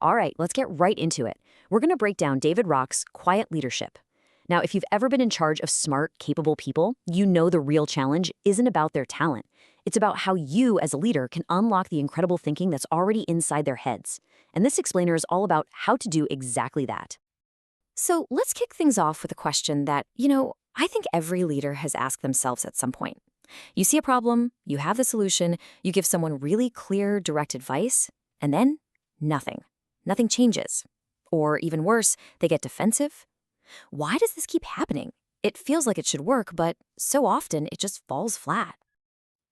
All right, let's get right into it. We're going to break down David Rock's Quiet Leadership. Now, if you've ever been in charge of smart, capable people, you know the real challenge isn't about their talent. It's about how you, as a leader, can unlock the incredible thinking that's already inside their heads. And this explainer is all about how to do exactly that. So let's kick things off with a question that, I think every leader has asked themselves at some point. You see a problem, you have the solution, you give someone really clear, direct advice, and then nothing. Nothing changes. Or even worse, they get defensive. Why does this keep happening? It feels like it should work, but so often it just falls flat.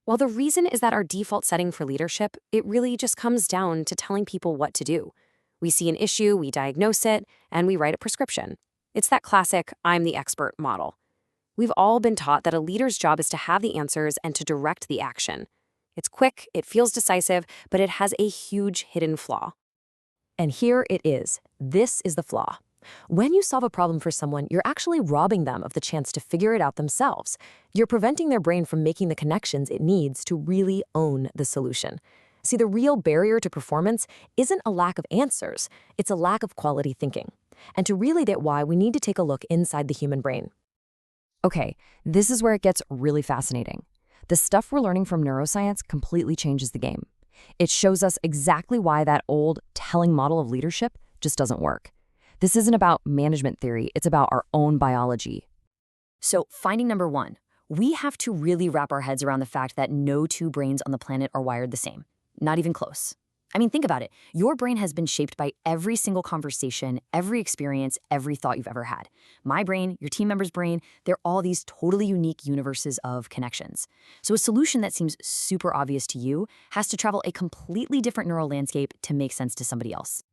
Well, the reason is that our default setting for leadership, it really just comes down to telling people what to do. We see an issue, we diagnose it, and we write a prescription. It's that classic, I'm the expert model. We've all been taught that a leader's job is to have the answers and to direct the action. It's quick, it feels decisive, but it has a huge hidden flaw. And here it is. This is the flaw. When you solve a problem for someone, you're actually robbing them of the chance to figure it out themselves. You're preventing their brain from making the connections it needs to really own the solution. See, the real barrier to performance isn't a lack of answers, it's a lack of quality thinking. And to really get why, we need to take a look inside the human brain. Okay, this is where it gets really fascinating. The stuff we're learning from neuroscience completely changes the game. It shows us exactly why that old telling model of leadership just doesn't work. This isn't about management theory, it's about our own biology. So, finding number one, we have to really wrap our heads around the fact that no two brains on the planet are wired the same. Not even close. I mean, think about it. Your brain has been shaped by every single conversation, every experience, every thought you've ever had. My brain, your team member's brain, they're all these totally unique universes of connections. So a solution that seems super obvious to you has to travel a completely different neural landscape to make sense to somebody else.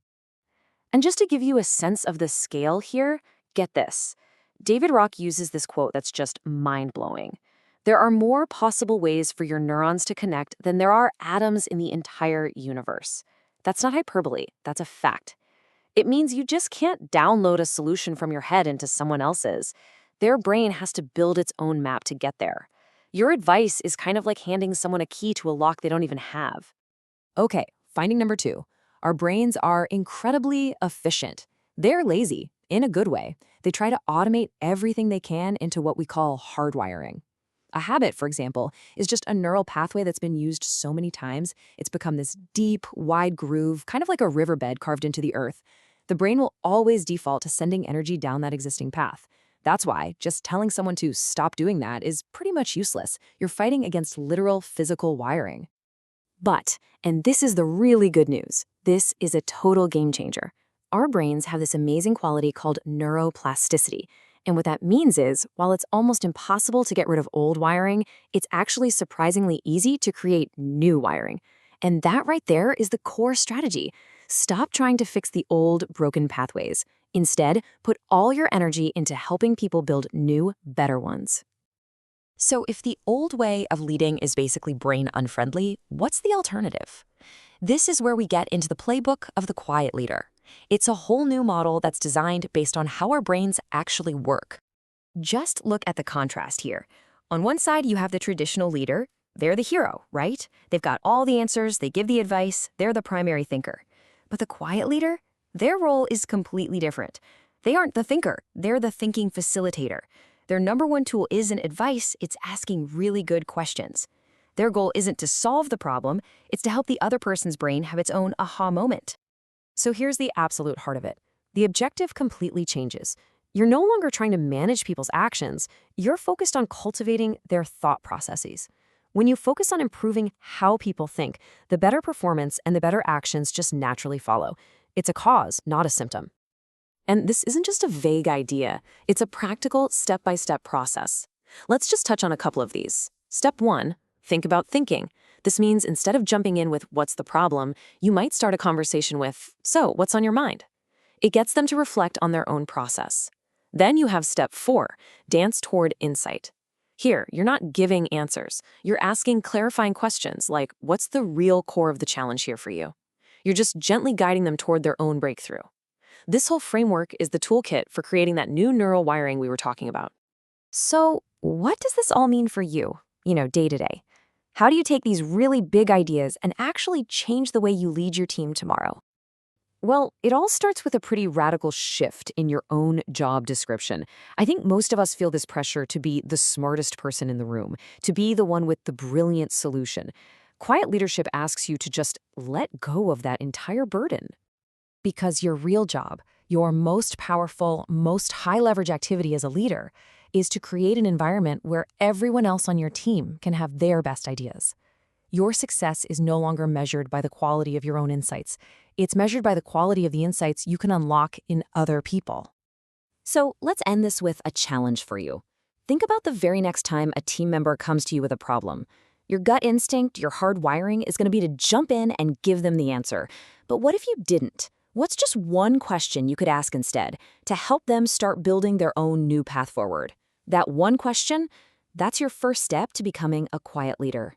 And just to give you a sense of the scale here, get this. David Rock uses this quote that's just mind-blowing. There are more possible ways for your neurons to connect than there are atoms in the entire universe. That's not hyperbole, that's a fact. It means you just can't download a solution from your head into someone else's. Their brain has to build its own map to get there. Your advice is kind of like handing someone a key to a lock they don't even have. Okay, finding number two. Our brains are incredibly efficient. They're lazy, in a good way. They try to automate everything they can into what we call hardwiring. A habit, for example, is just a neural pathway that's been used so many times, it's become this deep, wide groove, kind of like a riverbed carved into the earth. The brain will always default to sending energy down that existing path. That's why just telling someone to stop doing that is pretty much useless. You're fighting against literal physical wiring. But, and this is the really good news, this is a total game changer. Our brains have this amazing quality called neuroplasticity. And what that means is, while it's almost impossible to get rid of old wiring, it's actually surprisingly easy to create new wiring. And that right there is the core strategy. Stop trying to fix the old, broken pathways. Instead, put all your energy into helping people build new, better ones. So if the old way of leading is basically brain unfriendly, what's the alternative? This is where we get into the playbook of the quiet leader. It's a whole new model that's designed based on how our brains actually work. Just look at the contrast here. On one side, you have the traditional leader. They're the hero, right? They've got all the answers, they give the advice, they're the primary thinker. But the quiet leader, their role is completely different. They aren't the thinker, they're the thinking facilitator. Their number one tool isn't advice, it's asking really good questions. Their goal isn't to solve the problem, it's to help the other person's brain have its own aha moment. So here's the absolute heart of it. The objective completely changes. You're no longer trying to manage people's actions, you're focused on cultivating their thought processes. When you focus on improving how people think, the better performance and the better actions just naturally follow. It's a cause, not a symptom. And this isn't just a vague idea, it's a practical step-by-step process. Let's just touch on a couple of these. Step one, think about thinking. This means instead of jumping in with what's the problem, you might start a conversation with, so what's on your mind? It gets them to reflect on their own process. Then you have step four, dance toward insight. Here, you're not giving answers. You're asking clarifying questions like, what's the real core of the challenge here for you? You're just gently guiding them toward their own breakthrough. This whole framework is the toolkit for creating that new neural wiring we were talking about. So, what does this all mean for you, day to day? How do you take these really big ideas and actually change the way you lead your team tomorrow? Well, it all starts with a pretty radical shift in your own job description. I think most of us feel this pressure to be the smartest person in the room, to be the one with the brilliant solution. Quiet leadership asks you to just let go of that entire burden. Because your real job, your most powerful, most high leverage activity as a leader, is to create an environment where everyone else on your team can have their best ideas. Your success is no longer measured by the quality of your own insights. It's measured by the quality of the insights you can unlock in other people. So let's end this with a challenge for you. Think about the very next time a team member comes to you with a problem. Your gut instinct, your hard wiring is going to be to jump in and give them the answer. But what if you didn't? What's just one question you could ask instead to help them start building their own new path forward? That one question, that's your first step to becoming a quiet leader.